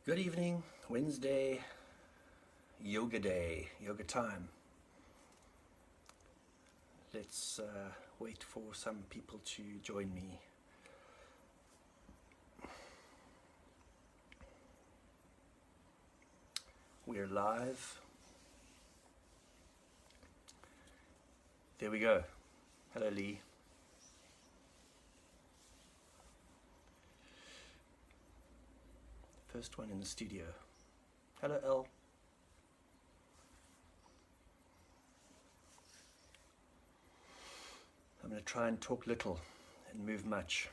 Good evening, Wednesday, yoga day, yoga time. Let's wait for some people to join me. We're live. There we go. Hello, Lee. First one in the studio. Hello, Elle. I'm going to try and talk little and move much.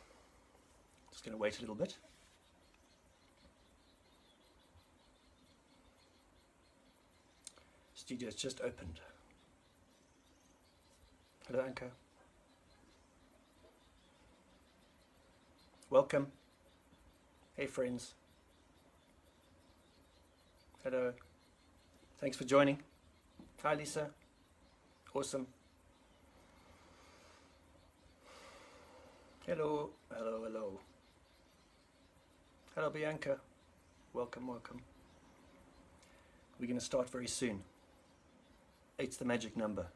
Just going to wait a little bit. Studio's just opened. Hello, Anka. Welcome. Hey, friends. Hello. Thanks for joining. Hi, Lisa. Awesome. Hello. Hello, hello. Hello, Bianca. Welcome, welcome. We're going to start very soon. 8's the magic number.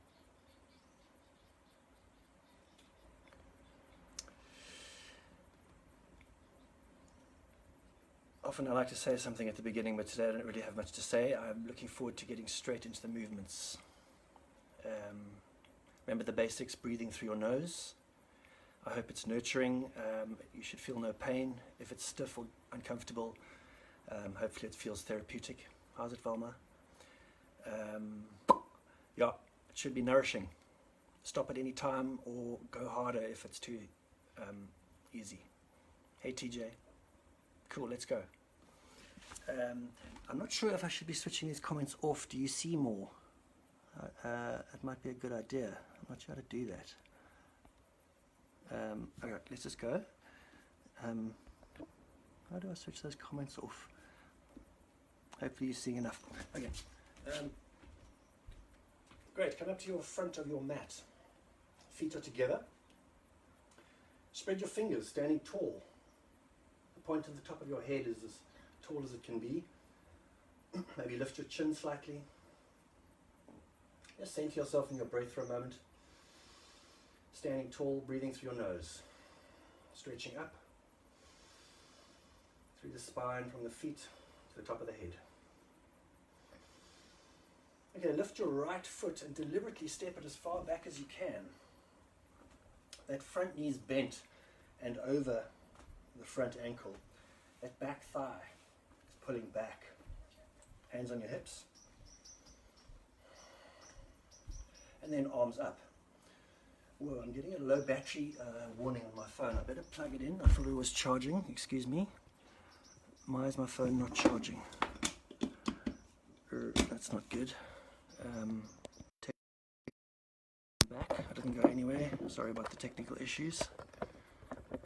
Often I like to say something at the beginning, but today I don't really have much to say. I'm looking forward to getting straight into the movements. Remember the basics, breathing through your nose. I hope it's nurturing. You should feel no pain. If it's stiff or uncomfortable, hopefully it feels therapeutic. How's it, Valma? Yeah, it should be nourishing. Stop at any time or go harder if it's too easy. Hey, TJ. Cool, let's go. I'm not sure if I should be switching these comments off. Do you see more? It might be a good idea. I'm not sure how to do that. Okay, let's just go. How do I switch those comments off? Hopefully you're seeing enough. Okay. Great, come up to your front of your mat. Feet are together. Spread your fingers, standing tall. The point of the top of your head is as tall as it can be. Maybe lift your chin slightly. Just center yourself in your breath for a moment. Standing tall, breathing through your nose. Stretching up through the spine from the feet to the top of the head. Okay, lift your right foot and deliberately step it as far back as you can. That front knee's bent and over the front ankle. That back thigh is pulling back. Hands on your hips. And then arms up. Whoa, I'm getting a low battery warning on my phone. I better plug it in. I thought it was charging. Excuse me. Why is my phone not charging? That's not good. Take back. I didn't go anywhere. Sorry about the technical issues.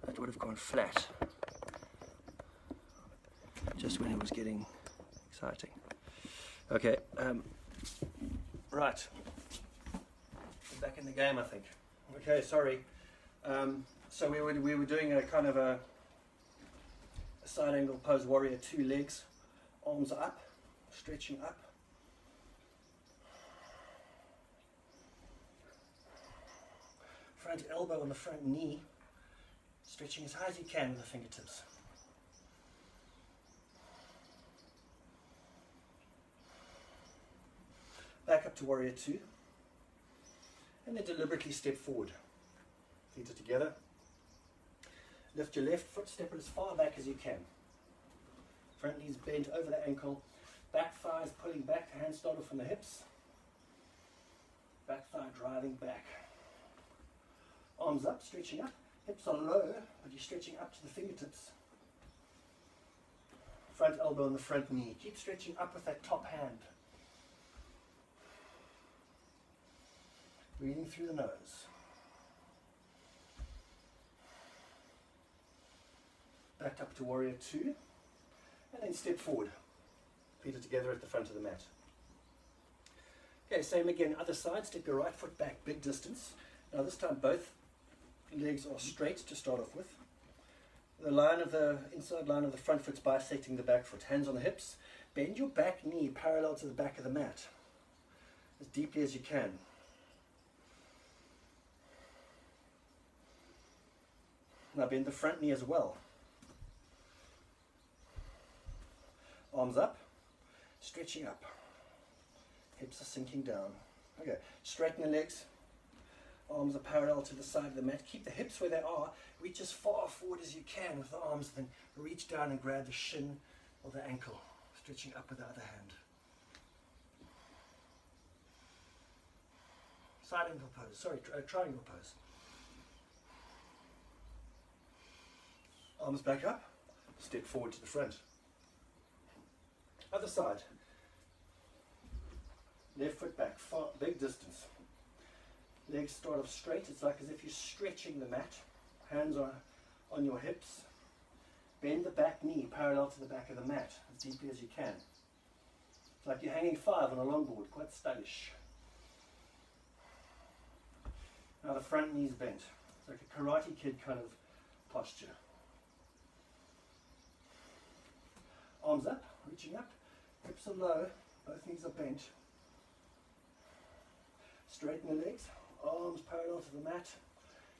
That would have gone flat. Just when it was getting exciting. Okay. Right. Back in the game, I think. Okay, sorry. So we were doing a kind of a side angle pose, warrior, 2 legs, arms up, stretching up. Front elbow on the front knee, stretching as high as you can with the fingertips. Back up to warrior 2. And then deliberately step forward. Feet are together. Lift your left foot, step it as far back as you can. Front knee's bent over the ankle. Back thigh is pulling back. Hands start off from the hips. Back thigh driving back. Arms up, stretching up. Hips are low, but you're stretching up to the fingertips. Front elbow on the front knee. Keep stretching up with that top hand. Breathing through the nose. Back up to warrior 2. And then step forward. Feet are together at the front of the mat. Okay, same again. Other side. Step your right foot back, big distance. Now this time both legs are straight to start off with. The line of the inside line of the front foot's bisecting the back foot. Hands on the hips. Bend your back knee parallel to the back of the mat, as deeply as you can. Now bend the front knee as well. Arms up, stretching up. Hips are sinking down. Okay, straighten the legs. Arms are parallel to the side of the mat. Keep the hips where they are. Reach as far forward as you can with the arms. Then reach down and grab the shin or the ankle. Stretching up with the other hand. Side angle pose. Sorry, triangle pose. Arms back up. Step forward to the front. Other side. Left foot back. Far, big distance. Legs start off straight. It's like as if you're stretching the mat. Hands are on your hips. Bend the back knee parallel to the back of the mat as deeply as you can. It's like you're hanging 5 on a longboard, quite stylish. Now the front knee's bent. It's like a Karate Kid kind of posture. Arms up, reaching up. Hips are low, both knees are bent. Straighten the legs, arms parallel to the mat.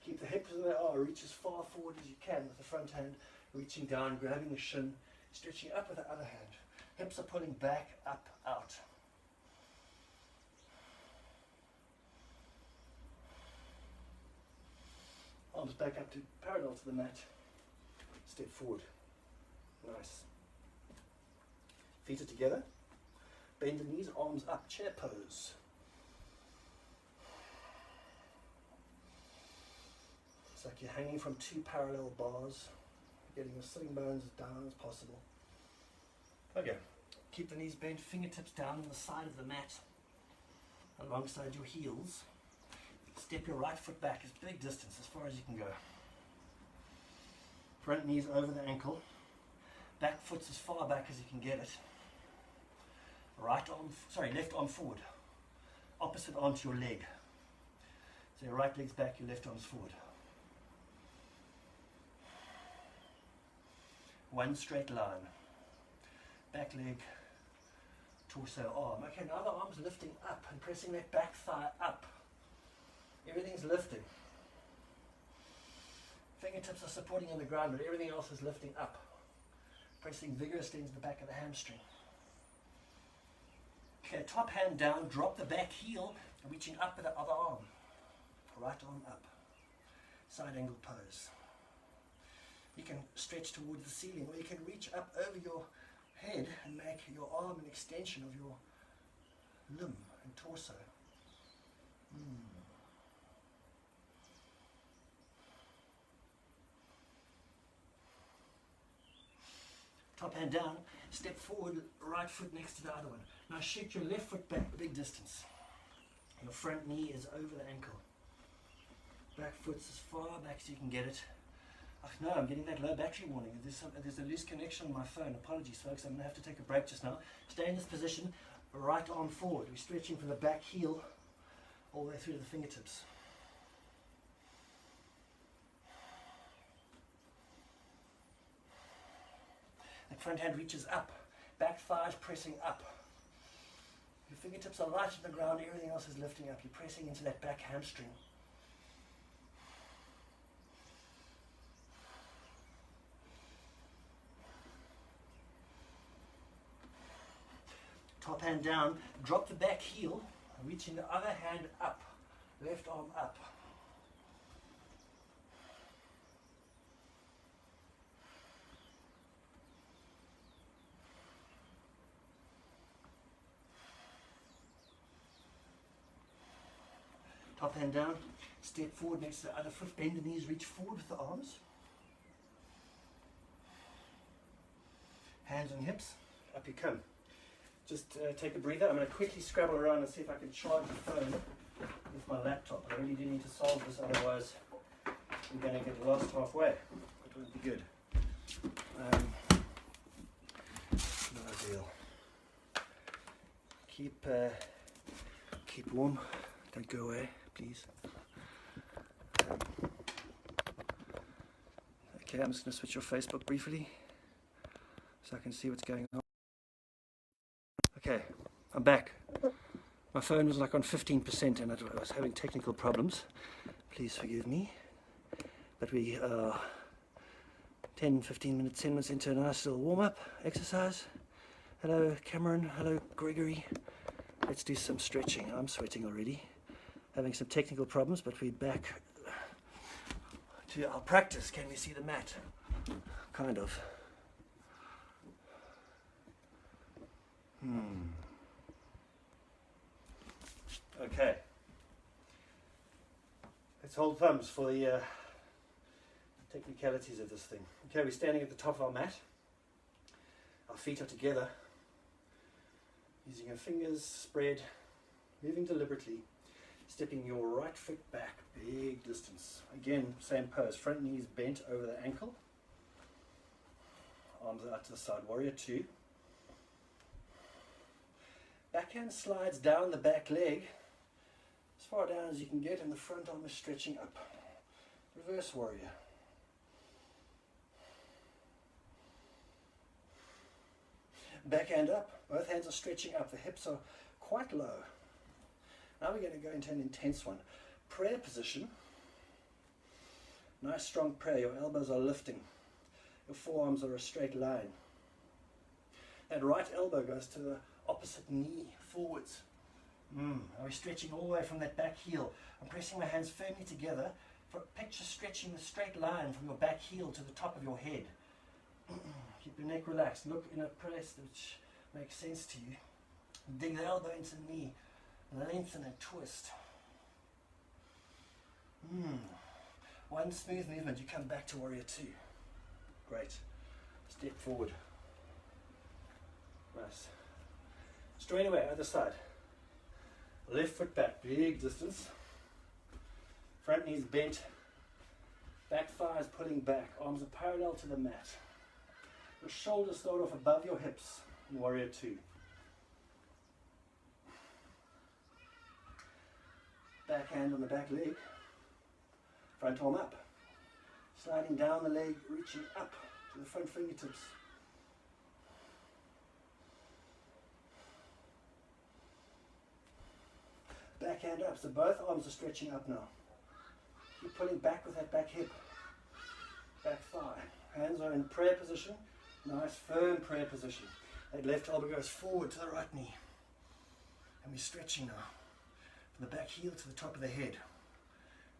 Keep the hips where they are, reach as far forward as you can with the front hand, reaching down, grabbing the shin, stretching up with the other hand. Hips are pulling back, up, out. Arms back up to parallel to the mat. Step forward. Nice. Feet are together. Bend the knees, arms up, chair pose. It's like you're hanging from 2 parallel bars, getting your sitting bones as down as possible. Okay, keep the knees bent, fingertips down on the side of the mat, alongside your heels. Step your right foot back as big distance, as far as you can go. Front knees over the ankle, back foot's as far back as you can get it. Left arm forward, opposite arm to your leg. So your right leg's back, your left arm's forward. One straight line. Back leg, torso, arm. Okay, now the arm's lifting up and pressing that back thigh up. Everything's lifting. Fingertips are supporting on the ground, but everything else is lifting up. Pressing vigorously into the back of the hamstring. Okay, top hand down, drop the back heel, reaching up with the other arm. Right arm up. Side angle pose. You can stretch towards the ceiling, or you can reach up over your head and make your arm an extension of your limb and torso. Top hand down, step forward, right foot next to the other one. Now shoot your left foot back, big distance. Your front knee is over the ankle. Back foot's as far back as you can get it. Oh, no, I'm getting that low battery warning. There's a loose connection on my phone. Apologies, folks. I'm going to have to take a break just now. Stay in this position, right arm forward. We're stretching from the back heel all the way through to the fingertips. The front hand reaches up. Back thighs pressing up. Your fingertips are light to the ground. Everything else is lifting up. You're pressing into that back hamstring. Top hand down, drop the back heel, reaching the other hand up, left arm up. Top hand down, step forward next to the other foot, bend the knees, reach forward with the arms. Hands on hips, up you come. Just take a breather. I'm going to quickly scrabble around and see if I can charge the phone with my laptop. I really do need to solve this, otherwise I'm going to get lost halfway. It won't be good. Not ideal. Keep warm. Don't go away, please. Okay, Okay, I'm just going to switch off Facebook briefly so I can see what's going on. Okay, I'm back. My phone was like on 15% and I was having technical problems. Please forgive me. But we are 10, 15 minutes, 10 minutes into a nice little warm-up exercise. Hello, Cameron. Hello, Gregory. Let's do some stretching. I'm sweating already. Having some technical problems, but we're back to our practice. Can we see the mat? Kind of. Okay. Let's hold thumbs for the technicalities of this thing. Okay, we're standing at the top of our mat. Our feet are together. Using your fingers spread, moving deliberately, stepping your right foot back, big distance. Again, same pose, front knees bent over the ankle. Arms out to the side, warrior two. Backhand slides down the back leg, as far down as you can get, and the front arm is stretching up. Reverse warrior. Backhand up, both hands are stretching up, the hips are quite low. Now we're going to go into an intense one. Prayer position. Nice strong prayer, your elbows are lifting. Your forearms are a straight line. That right elbow goes to the opposite knee, forwards. Are we stretching all the way from that back heel? I'm pressing my hands firmly together. Picture stretching the straight line from your back heel to the top of your head. Keep your neck relaxed. Look in a press which makes sense to you. Dig the elbow into the knee. Lengthen and twist. One smooth movement. You come back to warrior two. Great. Step forward. Nice. Straight away, other side. Left foot back, big distance. Front knees bent. Back thighs pulling back. Arms are parallel to the mat. Your shoulders start off above your hips in warrior two. Back hand on the back leg. Front arm up. Sliding down the leg, reaching up to the front fingertips. Back hand up, so both arms are stretching up now. Keep pulling back with that back hip. Back thigh. Hands are in prayer position. Nice firm prayer position. That left elbow goes forward to the right knee. And we're stretching now. From the back heel to the top of the head.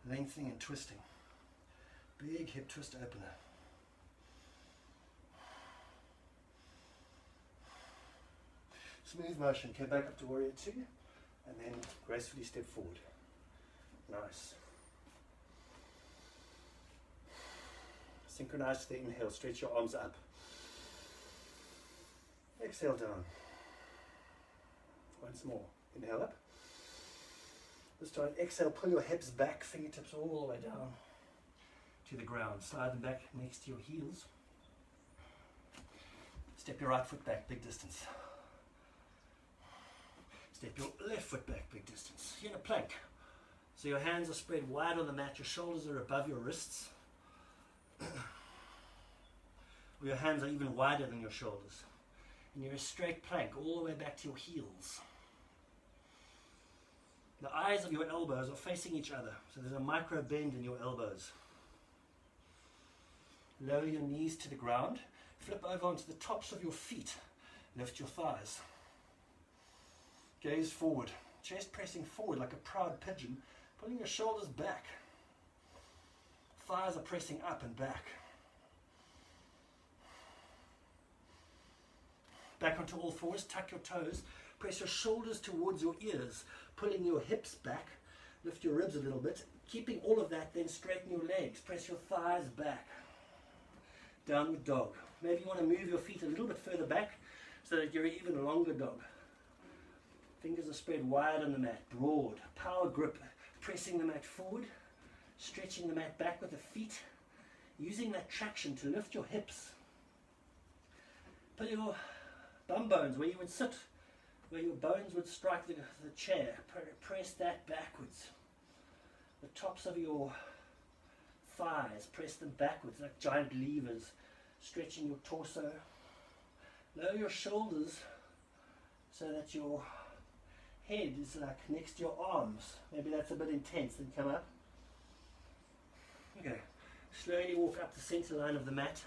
Lengthening and twisting. Big hip twist opener. Smooth motion. Come back up to warrior two. And then gracefully step forward. Nice. Synchronize to the inhale. Stretch your arms up. Exhale down. Once more. Inhale up. This time exhale. Pull your hips back. Fingertips all the way down to the ground. Slide them back next to your heels. Step your right foot back. Big distance. Step your left foot back, big distance. You're in a plank. So your hands are spread wide on the mat, your shoulders are above your wrists. Or your hands are even wider than your shoulders. And you're a straight plank all the way back to your heels. The eyes of your elbows are facing each other, so there's a micro bend in your elbows. Lower your knees to the ground, flip over onto the tops of your feet, lift your thighs. Gaze forward, chest pressing forward like a proud pigeon, pulling your shoulders back. Thighs are pressing up and back. Back onto all fours, tuck your toes, press your shoulders towards your ears, pulling your hips back, lift your ribs a little bit, keeping all of that, then straighten your legs, press your thighs back. Downward dog. Maybe you want to move your feet a little bit further back so that you're an even longer dog. Fingers are spread wide on the mat, broad, power grip, pressing the mat forward, stretching the mat back with the feet, using that traction to lift your hips. Put your bum bones where you would sit, where your bones would strike the chair. Press that backwards. The tops of your thighs, press them backwards like giant levers, stretching your torso. Lower your shoulders so that your head is like next to your arms. Maybe that's a bit intense, then come up. Okay, slowly walk up the center line of the mat,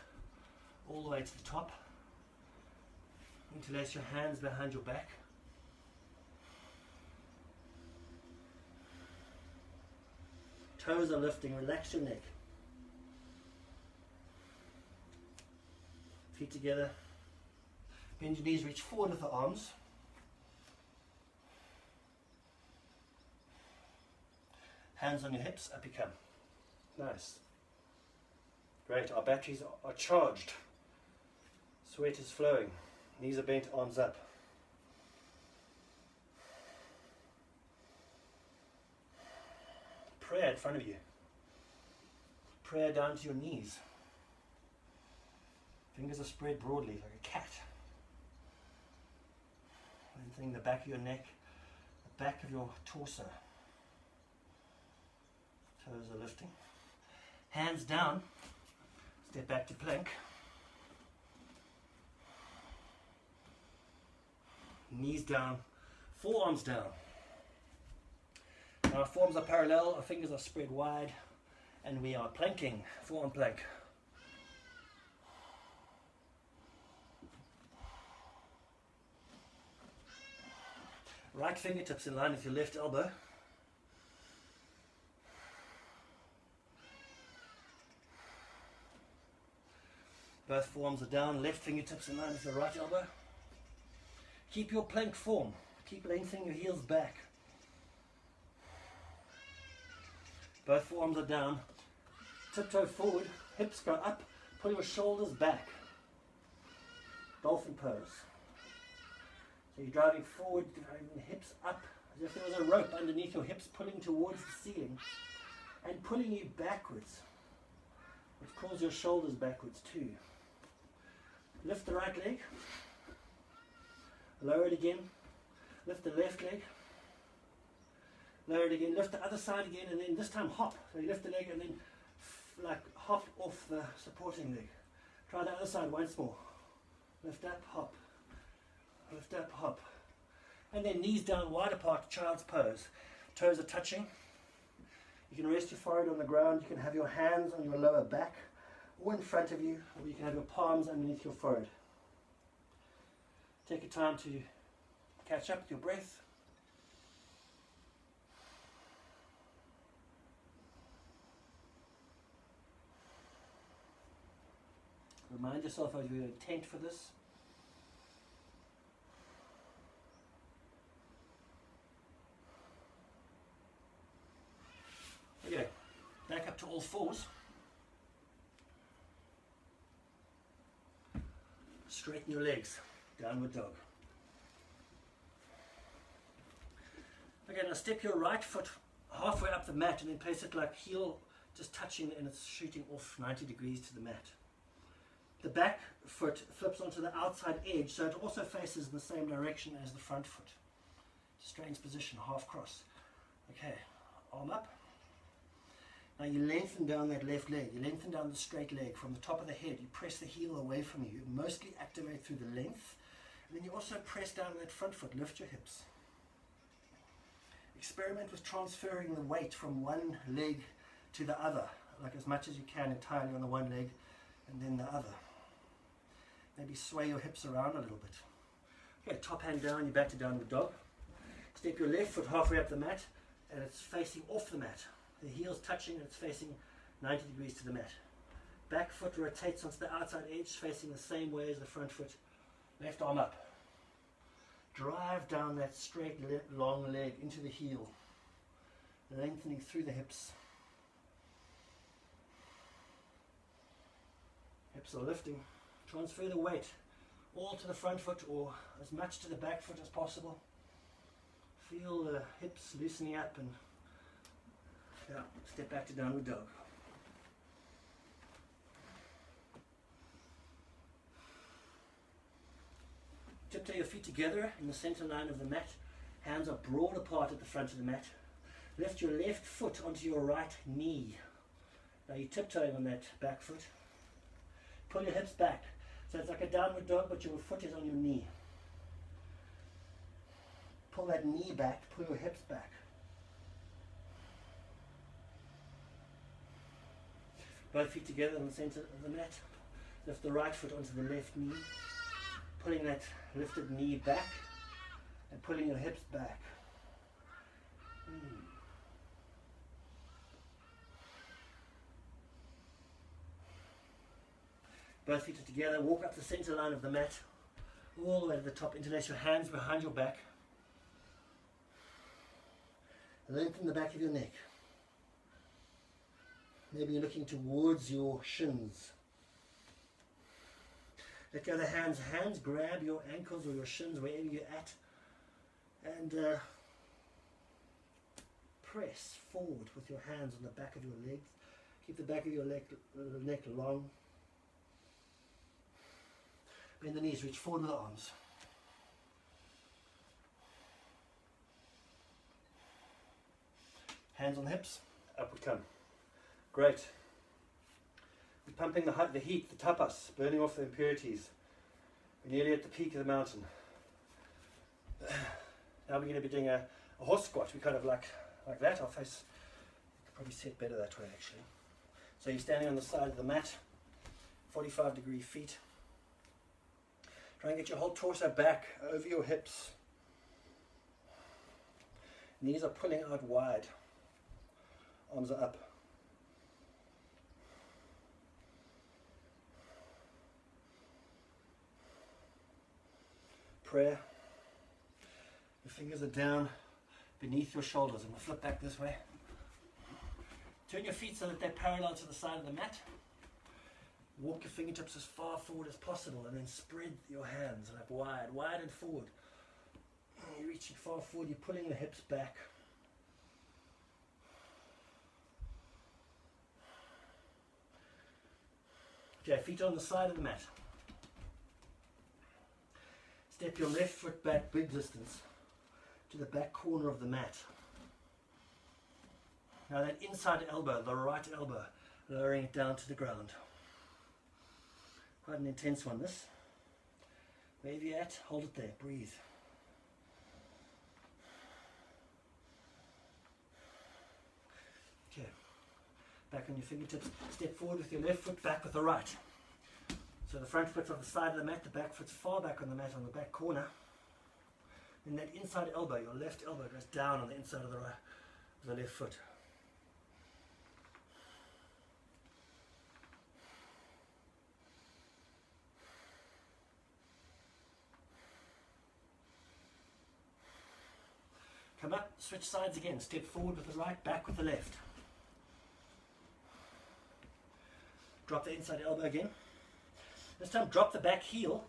all the way to the top. Interlace your hands behind your back. Toes are lifting, relax your neck. Feet together. Bend your knees, reach forward with the arms. Hands on your hips, up you come. Nice. Great, our batteries are charged. Sweat is flowing. Knees are bent, arms up. Prayer in front of you. Prayer down to your knees. Fingers are spread broadly like a cat. Lengthening the back of your neck, the back of your torso. Toes are lifting. Hands down. Step back to plank. Knees down, forearms down. Our forearms are parallel, our fingers are spread wide, and we are planking, forearm plank. Right fingertips in line with your left elbow. Both forearms are down, left fingertips in line with the right elbow. Keep your plank form. Keep lengthening your heels back. Both forearms are down. Tiptoe forward, hips go up, pull your shoulders back. Dolphin pose. So you're driving forward, driving the hips up, as if there was a rope underneath your hips pulling towards the ceiling and pulling you backwards, which pulls your shoulders backwards too. Lift the right leg. Lower it again, lift the left leg, lower it again, lift the other side again, and then this time hop. So you lift the leg and then like hop off the supporting leg. Try the other side once more. Lift up, hop, lift up, hop. And then knees down, wide apart, child's pose. Toes are touching. You can rest your forehead on the ground, you can have your hands on your lower back or in front of you, or you can have your palms underneath your forehead. Take your time to catch up with your breath. Remind yourself of your intent for this. Okay, back up to all fours. Straighten your legs. Downward dog. Okay, now step your right foot halfway up the mat and then place it like heel just touching and it's shooting off 90 degrees to the mat. The back foot flips onto the outside edge so it also faces in the same direction as the front foot. Strange position, half cross. Okay, arm up. Now you lengthen down that left leg, you lengthen down the straight leg from the top of the head, you press the heel away from you, you mostly activate through the length, and then you also press down that front foot, lift your hips. Experiment with transferring the weight from one leg to the other, like as much as you can entirely on the one leg and then the other. Maybe sway your hips around a little bit. Okay, top hand down, you're back to downward dog. Step your left foot halfway up the mat and it's facing off the mat. The heel's touching and it's facing 90 degrees to the mat. Back foot rotates onto the outside edge, facing the same way as the front foot. Left arm up. Drive down that straight long leg into the heel, lengthening through the hips. Hips are lifting. Transfer the weight all to the front foot or as much to the back foot as possible. Feel the hips loosening up and step back to downward dog. Tiptoe your feet together in the center line of the mat. Hands are broad apart at the front of the mat. Lift your left foot onto your right knee. Now you're tiptoeing on that back foot. Pull your hips back. So it's like a downward dog, but your foot is on your knee. Pull that knee back, pull your hips back. Both feet together in the center of the mat. Lift the right foot onto the left knee. Pulling that lifted knee back and pulling your hips back. Both feet are together. Walk up the center line of the mat, all the way to the top. Interlace your hands behind your back. Lengthen the back of your neck. Maybe you're looking towards your shins. Let go of the hands. Hands grab your ankles or your shins, wherever you're at. And press forward with your hands on the back of your legs. Keep the back of your neck long. Bend the knees, reach forward with the arms. Hands on the hips, up we come. Great. We're pumping the heat, the tapas, burning off the impurities. We're nearly at the peak of the mountain. Now we're going to be doing a horse squat. We kind of like that. Our face could probably sit better that way actually. So you're standing on the side of the mat, 45-degree feet. Try and get your whole torso back over your hips. Knees are pulling out wide. Arms are up. Prayer. Your fingers are down beneath your shoulders. I'm going to flip back this way. Turn your feet so that they're parallel to the side of the mat. Walk your fingertips as far forward as possible and then spread your hands like wide and forward. You're reaching far forward, you're pulling the hips back. Okay, feet on the side of the mat. Step your left foot back big distance to the back corner of the mat. Now that inside elbow, the right elbow, lowering it down to the ground. Quite an intense one, this. Wherever you're at, hold it there, breathe. Okay, back on your fingertips. Step forward with your left foot, back with the right. So the front foot's on the side of the mat, the back foot's far back on the mat on the back corner. Then that inside elbow, your left elbow goes down on the inside of the left foot. Come up, switch sides again. Step forward with the right, back with the left. Drop the inside elbow again. This time drop the back heel.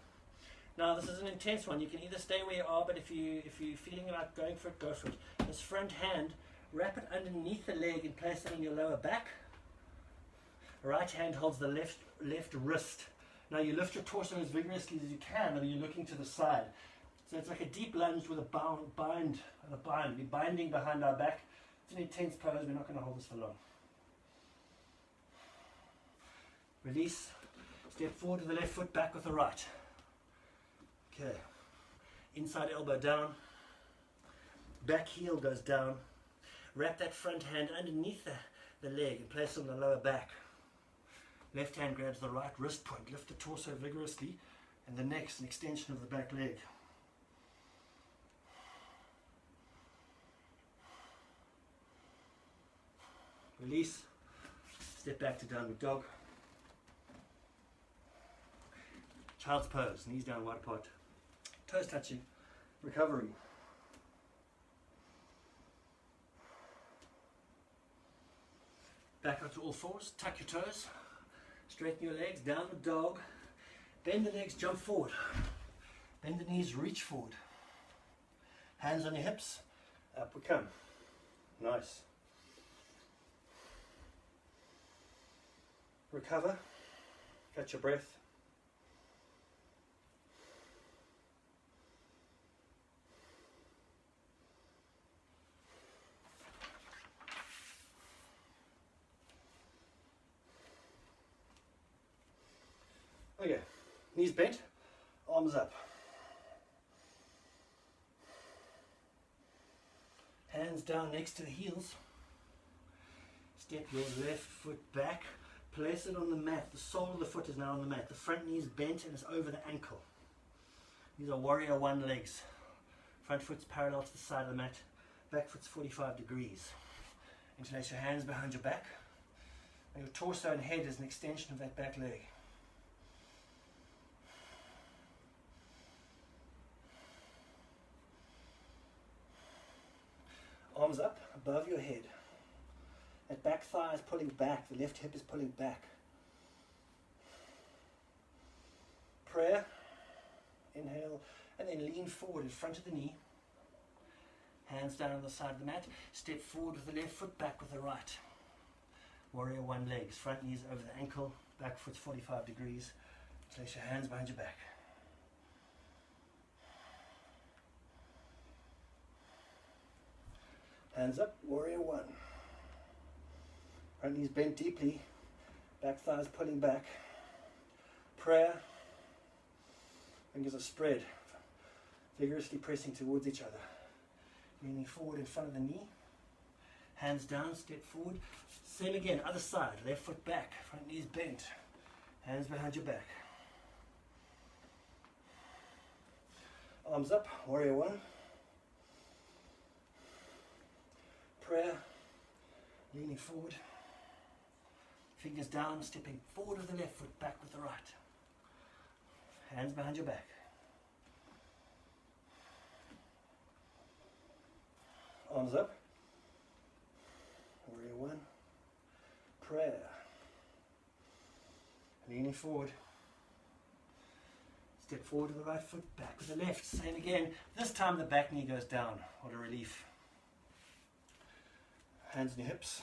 Now this is an intense one. You can either stay where you are, but if you're feeling like going for it, go for it. This front hand, wrap it underneath the leg and place it on your lower back. Right hand holds the left wrist. Now you lift your torso as vigorously as you can, and you're looking to the side. So it's like a deep lunge with a bind. We're binding behind our back. It's an intense pose. We're not going to hold this for long. Release. Step forward to the left foot, back with the right. Okay. Inside elbow down. Back heel goes down. Wrap that front hand underneath the leg and place it on the lower back. Left hand grabs the right wrist point. Lift the torso vigorously, and the next an extension of the back leg. Release. Step back to downward dog. Child's pose. Knees down, wide apart. Toes touching. Recovery. Back up to all fours. Tuck your toes. Straighten your legs. Downward dog. Bend the legs. Jump forward. Bend the knees. Reach forward. Hands on your hips. Up we come. Nice. Recover. Catch your breath. Knees bent, arms up. Hands down next to the heels. Step your left foot back, place it on the mat. The sole of the foot is now on the mat. The front knee is bent and is over the ankle. These are warrior one legs. Front foot's parallel to the side of the mat. Back foot's 45 degrees. Interlace your hands behind your back. And your torso and head is an extension of that back leg. Arms up above your head. That back thigh is pulling back. The left hip is pulling back. Prayer. Inhale. And then lean forward in front of the knee. Hands down on the side of the mat. Step forward with the left foot, back with the right. Warrior one legs. Front knees over the ankle. Back foot's 45 degrees. Place your hands behind your back. Hands up, warrior one. Front knees bent deeply. Back thighs pulling back. Prayer. Fingers are spread. Vigorously pressing towards each other. Leaning forward in front of the knee. Hands down, step forward. Same again, other side. Left foot back. Front knees bent. Hands behind your back. Arms up, warrior one. Prayer. Leaning forward. Fingers down, stepping forward with the left foot, back with the right. Hands behind your back. Arms up. Warrior one. Prayer. Leaning forward. Step forward with the right foot, back with the left. Same again. This time the back knee goes down. What a relief. Hands on your hips.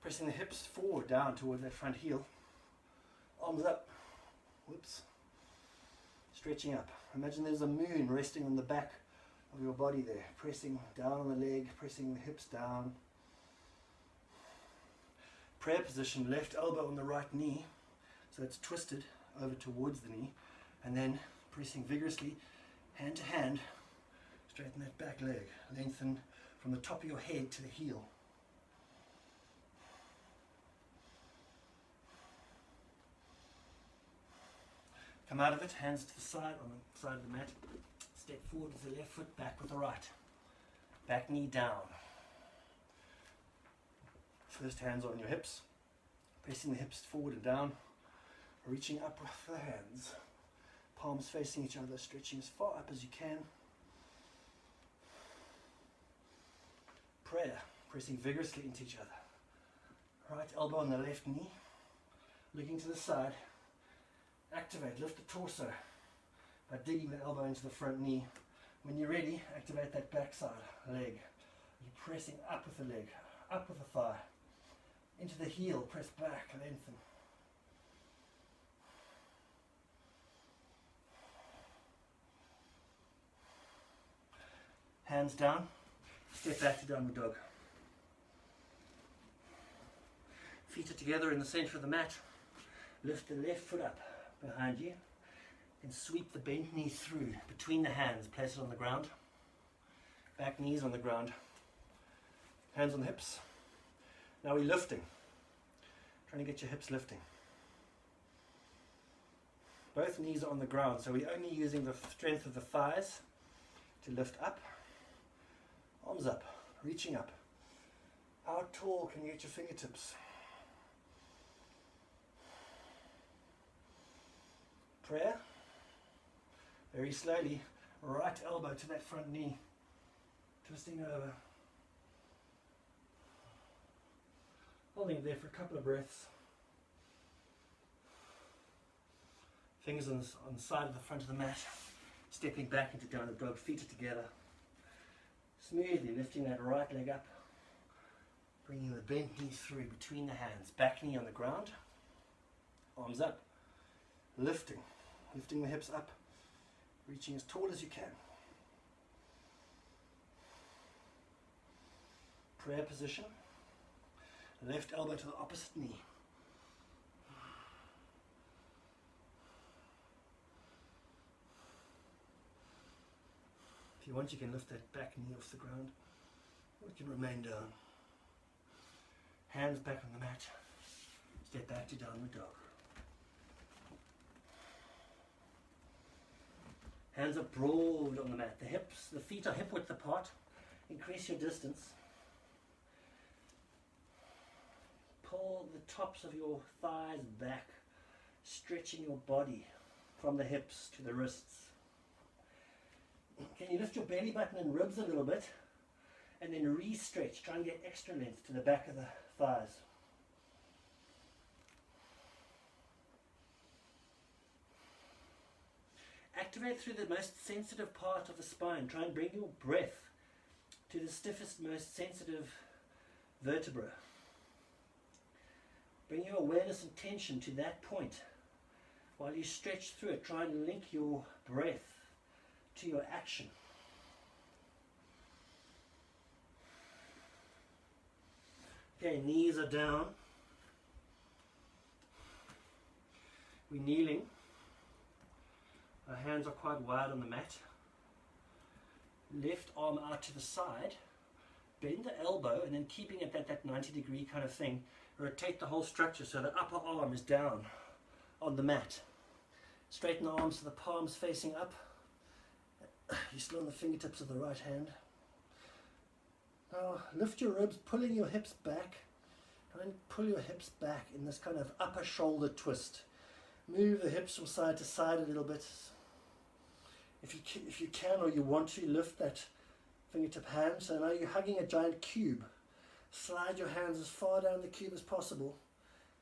Pressing the hips forward, down towards that front heel. Arms up. Whoops. Stretching up. Imagine there's a moon resting on the back of your body there. Pressing down on the leg, pressing the hips down. Prayer position, left elbow on the right knee. So it's twisted over towards the knee. And then pressing vigorously, hand to hand. Straighten that back leg. Lengthen from the top of your head to the heel. Come out of it, hands to the side, on the side of the mat. Step forward with the left foot, back with the right. Back knee down. First hands on your hips. Pressing the hips forward and down. Reaching up with the hands. Palms facing each other, stretching as far up as you can. Prayer, pressing vigorously into each other. Right elbow on the left knee. Looking to the side. Activate, lift the torso by digging the elbow into the front knee. When you're ready, activate that backside leg. You're pressing up with the leg, up with the thigh, into the heel, press back, lengthen. Hands down, step back to downward dog. Feet are together in the center of the mat. Lift the left foot up behind you and sweep the bent knee through between the hands. Place it on the ground. Back knees on the ground. Hands on the hips. Now we're lifting. Trying to get your hips lifting. Both knees are on the ground, so we're only using the strength of the thighs to lift up. Arms up, reaching up. How tall can you get your fingertips? Prayer. Very slowly, right elbow to that front knee. Twisting over. Holding it there for a couple of breaths. Fingers on the side of the front of the mat. Stepping back into downward dog, feet are together. Smoothly lifting that right leg up. Bringing the bent knee through between the hands. Back knee on the ground. Arms up. Lifting the hips up, reaching as tall as you can. Prayer position, left elbow to the opposite knee. If you want, you can lift that back knee off the ground, or it can remain down. Hands back on the mat. Step back to downward dog. Hands are broad on the mat. The feet are hip width apart. Increase your distance. Pull the tops of your thighs back, stretching your body from the hips to the wrists. Can you lift your belly button and ribs a little bit, and then re-stretch. Try and get extra length to the back of the thighs. Activate through the most sensitive part of the spine. Try and bring your breath to the stiffest, most sensitive vertebra. Bring your awareness and tension to that point. While you stretch through it, try and link your breath to your action. Okay, knees are down. We're kneeling. Our hands are quite wide on the mat. Left arm out to the side. Bend the elbow, and then keeping it at that 90-degree kind of thing, rotate the whole structure so the upper arm is down on the mat. Straighten the arms so the palms facing up. You're still on the fingertips of the right hand. Now lift your ribs, pulling your hips back. Try and pull your hips back in this kind of upper shoulder twist. Move the hips from side to side a little bit. If you can or you want to, lift that fingertip hand. So now you're hugging a giant cube. Slide your hands as far down the cube as possible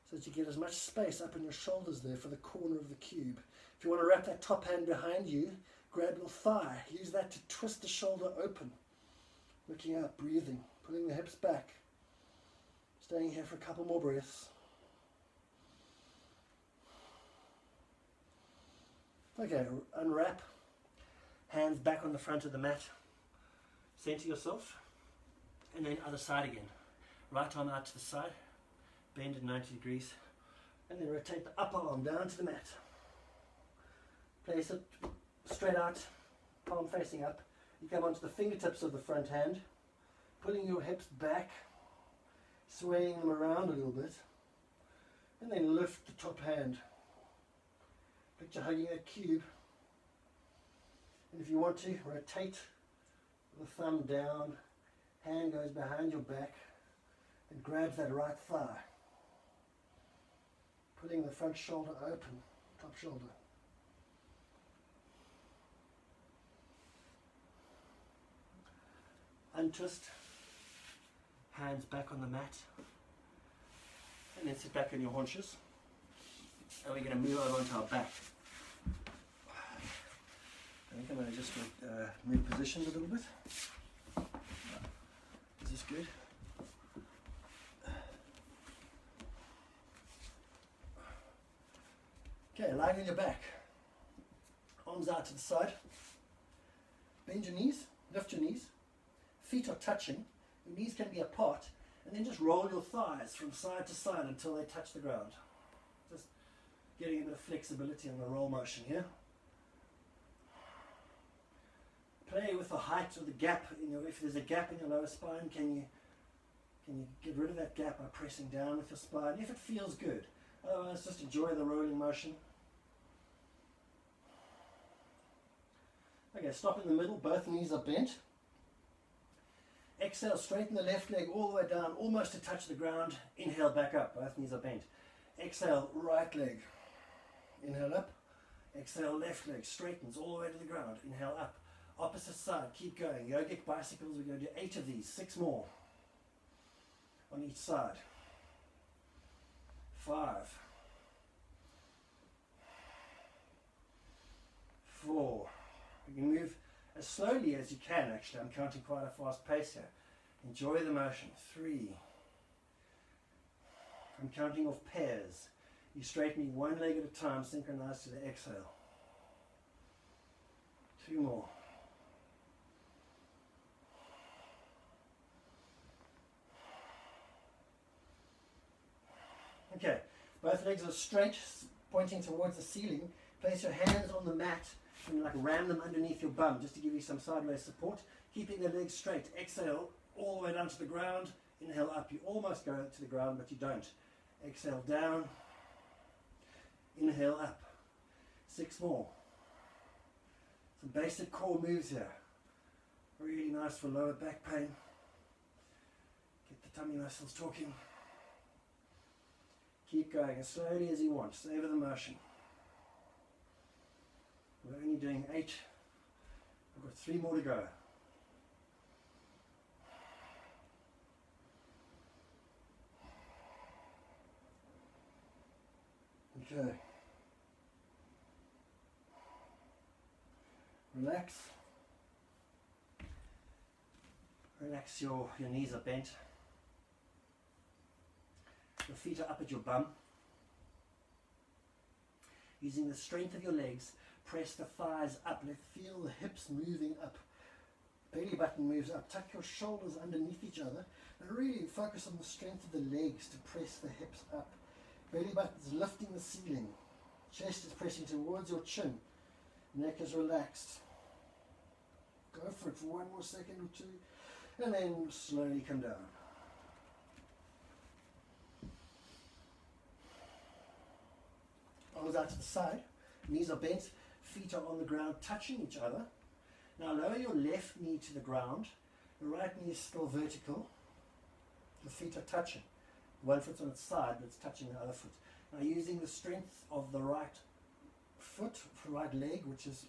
so that you get as much space up in your shoulders there for the corner of the cube. If you want to wrap that top hand behind you, grab your thigh. Use that to twist the shoulder open. Looking out, breathing, pulling the hips back. Staying here for a couple more breaths. Okay, unwrap. Hands back on the front of the mat. Center yourself. And then other side again. Right arm out to the side. Bend at 90 degrees. And then rotate the upper arm down to the mat. Place it straight out, palm facing up. You come onto the fingertips of the front hand, pulling your hips back, swaying them around a little bit, and then lift the top hand. Picture hugging a cube. And if you want to, rotate the thumb down, hand goes behind your back, and grabs that right thigh, pulling the front shoulder open, top shoulder. Untwist, hands back on the mat, and then sit back on your haunches. And we're going to move over onto our back. I think I'm going to just move positions a little bit. Is this good? Okay, lying on your back. Arms out to the side. Bend your knees, lift your knees. Feet are touching, your knees can be apart, and then just roll your thighs from side to side until they touch the ground. Just getting a bit of flexibility in the roll motion here. Play with the height or the gap in your, if there's a gap in your lower spine, can you get rid of that gap by pressing down with your spine if it feels good. Otherwise, just enjoy the rolling motion. Okay, stop in the middle, both knees are bent. Exhale, straighten the left leg all the way down, almost to touch the ground. Inhale, back up, both knees are bent. Exhale, right leg. Inhale up. Exhale, left leg straightens all the way to the ground. Inhale up. Opposite side, keep going. Yogic bicycles, we're going to do 8 of these, 6 more on each side. 5. 4. You can move as slowly as you can, actually. I'm counting quite a fast pace here. Enjoy the motion. 3. I'm counting off pairs. You straighten one leg at a time, synchronized to the exhale. 2 more. Okay, both legs are straight, pointing towards the ceiling. Place your hands on the mat and like ram them underneath your bum just to give you some sideways support. Keeping the legs straight. Exhale all the way down to the ground. Inhale up. You almost go to the ground, but you don't. Exhale down. Inhale up. 6 more. Some basic core moves here. Really nice for lower back pain. Get the tummy muscles talking. Keep going as slowly as you want. Savor the motion. We're only doing 8. I've got 3 more to go. Okay. Relax. Relax, your knees are bent. Your feet are up at your bum. Using the strength of your legs, press the thighs up. Feel the hips moving up. Belly button moves up. Tuck your shoulders underneath each other. And really focus on the strength of the legs to press the hips up. Belly button is lifting the ceiling. Chest is pressing towards your chin. Neck is relaxed. Go for it for 1 more second or 2. And then slowly come down. Arms out to the side. Knees are bent. Feet are on the ground touching each other. Now lower your left knee to the ground. The right knee is still vertical. The feet are touching. One foot's on its side, but it's touching the other foot. Now using the strength of the right foot, right leg, which is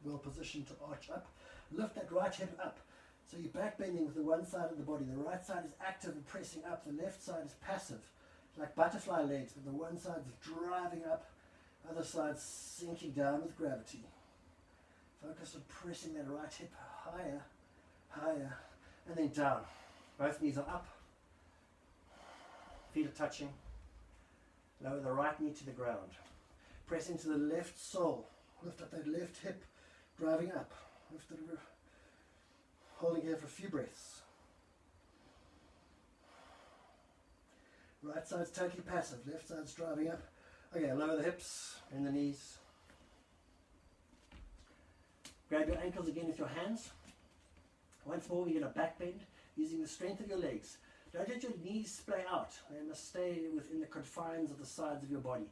well positioned to arch up, lift that right hip up. So you're back bending with the one side of the body. The right side is active and pressing up. The left side is passive, like butterfly legs, but the one side is driving up, other side sinking down with gravity. Focus on pressing that right hip higher, higher, and then down. Both knees are up. Feet are touching. Lower the right knee to the ground. Press into the left sole. Lift up that left hip, driving up. Lift it, holding here for a few breaths. Right side's totally passive. Left side's driving up. Okay, lower the hips and the knees. Grab your ankles again with your hands. Once more, we're going to back bend using the strength of your legs. Don't let your knees splay out. They must stay within the confines of the sides of your body.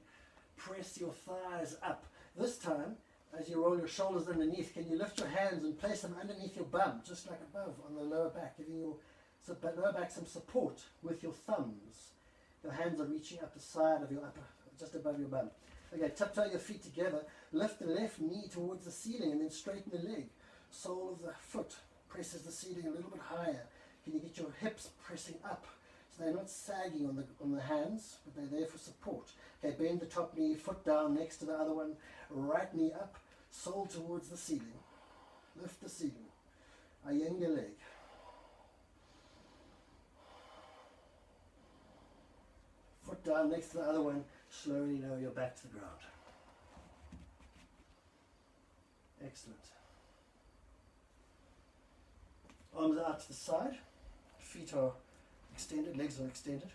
Press your thighs up. This time, as you roll your shoulders underneath, can you lift your hands and place them underneath your bum, just like above on the lower back, giving your lower back some support with your thumbs. Your hands are reaching up the side of your upper, just above your bum. Okay, tiptoe your feet together. Lift the left knee towards the ceiling and then straighten the leg. Sole of the foot presses the ceiling a little bit higher. Can you get your hips pressing up so they're not sagging on the hands, but they're there for support. Okay, bend the top knee, foot down next to the other one, right knee up, sole towards the ceiling. Lift the ceiling. Iyengar leg. Foot down next to the other one, slowly lower your back to the ground. Excellent. Arms out to the side. Feet are extended, legs are extended.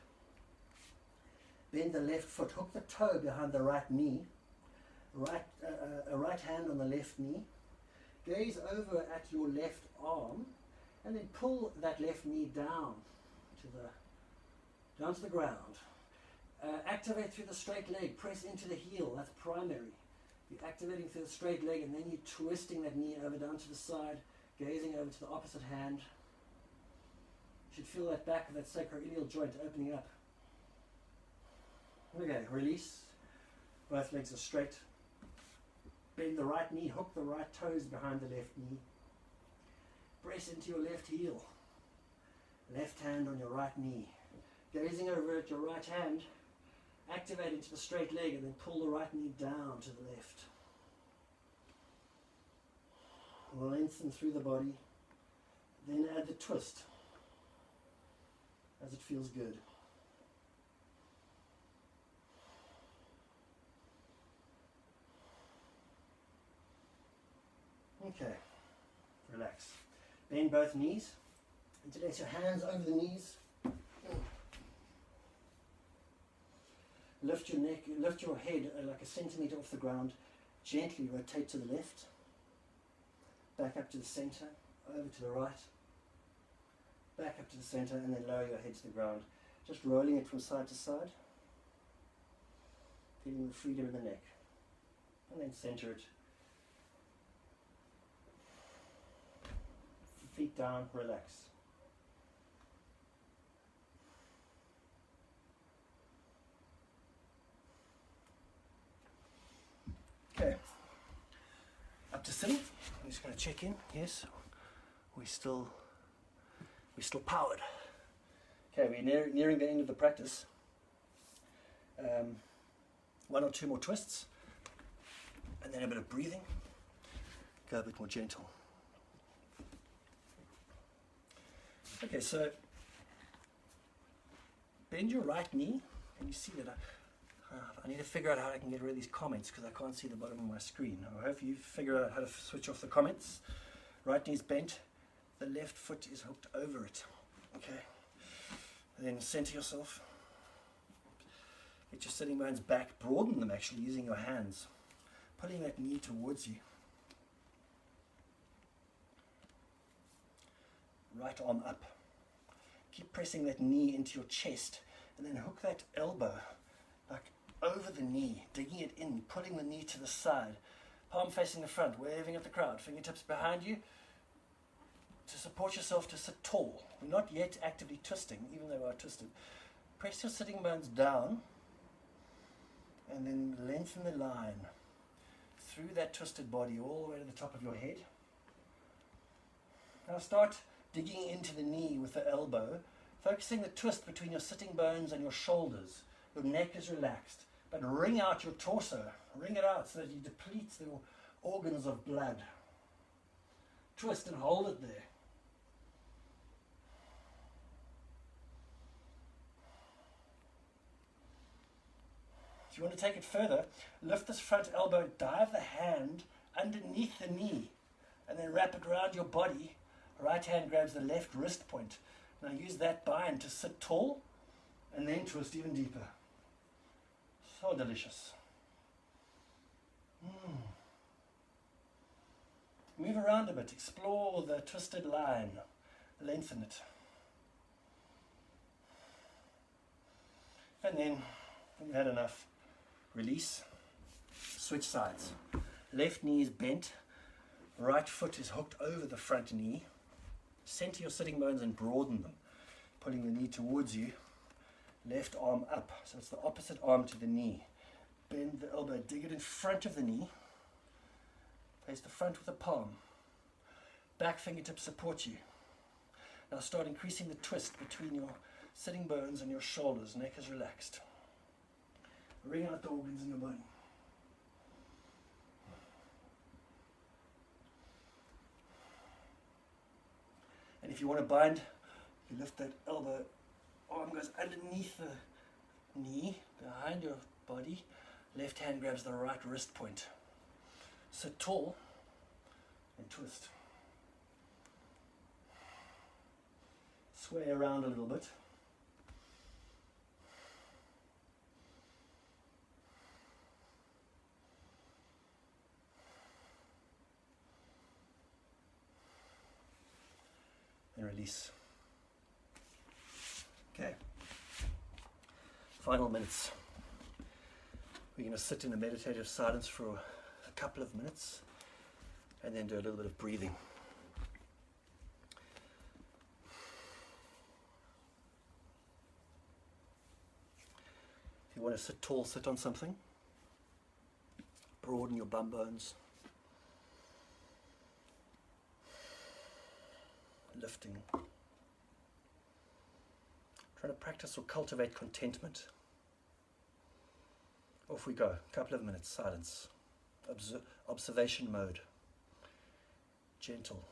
Bend the left foot, hook the toe behind the right knee. A right hand on the left knee. Gaze over at your left arm and then pull that left knee down to the ground. Activate through the straight leg, press into the heel, that's primary. You're activating through the straight leg and then you're twisting that knee over down to the side, gazing over to the opposite hand. You should feel that back of that sacroiliac joint opening up. Okay, release. Both legs are straight. Bend the right knee, hook the right toes behind the left knee. Press into your left heel. Left hand on your right knee. Gazing over at your right hand, activate into the straight leg and then pull the right knee down to the left. Lengthen through the body. Then add the twist as it feels good. Okay, relax. Bend both knees. Interlace your hands over the knees. Lift your neck, lift your head like a centimeter off the ground. Gently rotate to the left, back up to the center, over to the right, back up to the center, and then lower your head to the ground. Just rolling it from side to side, feeling the freedom in the neck, and then center it. Feet down, relax. Okay, up to sitting. I'm just going to check in. Yes, we're still powered. Okay, we're nearing the end of the practice. One or two more twists, and then a bit of breathing. Go a bit more gentle. Okay, so bend your right knee, and you see that I need to figure out how I can get rid of these comments because I can't see the bottom of my screen. I hope you figure out how to switch off the comments. Right knee's bent, the left foot is hooked over it. Okay, and then center yourself. Get your sitting bones back, broaden them actually using your hands, pulling that knee towards you. Right arm up. Keep pressing that knee into your chest and then hook that elbow like over the knee, digging it in, pulling the knee to the side, palm facing the front, waving at the crowd, fingertips behind you to support yourself to sit tall. We're not yet actively twisting, even though we are twisted. Press your sitting bones down and then lengthen the line through that twisted body all the way to the top of your head. Now start digging into the knee with the elbow, focusing the twist between your sitting bones and your shoulders. Your neck is relaxed, but wring out your torso. Wring it out so that you deplete the organs of blood. Twist and hold it there. If you want to take it further, lift this front elbow, dive the hand underneath the knee, and then wrap it around your body. Right hand grabs the left wrist point. Now use that bind to sit tall and then twist even deeper. So delicious. Move around a bit. Explore the twisted line. Lengthen it. And then, when you've had enough, release. Switch sides. Left knee is bent. Right foot is hooked over the front knee. Center your sitting bones and broaden them, pulling the knee towards you. Left arm up, so it's the opposite arm to the knee. Bend the elbow, dig it in front of the knee. Face the front with the palm. Back fingertips support you. Now start increasing the twist between your sitting bones and your shoulders. Neck is relaxed. Wring out the organs in your body. And if you want to bind, you lift that elbow, arm goes underneath the knee, behind your body. Left hand grabs the right wrist point. Sit tall and twist. Sway around a little bit. And release. Okay. Final minutes. We're going to sit in a meditative silence for a couple of minutes and then do a little bit of breathing. If you want to sit tall, sit on something. Broaden your bum bones. Lifting. Trying to practice or cultivate contentment. Off we go. A couple of minutes, silence. Observation mode. Gentle.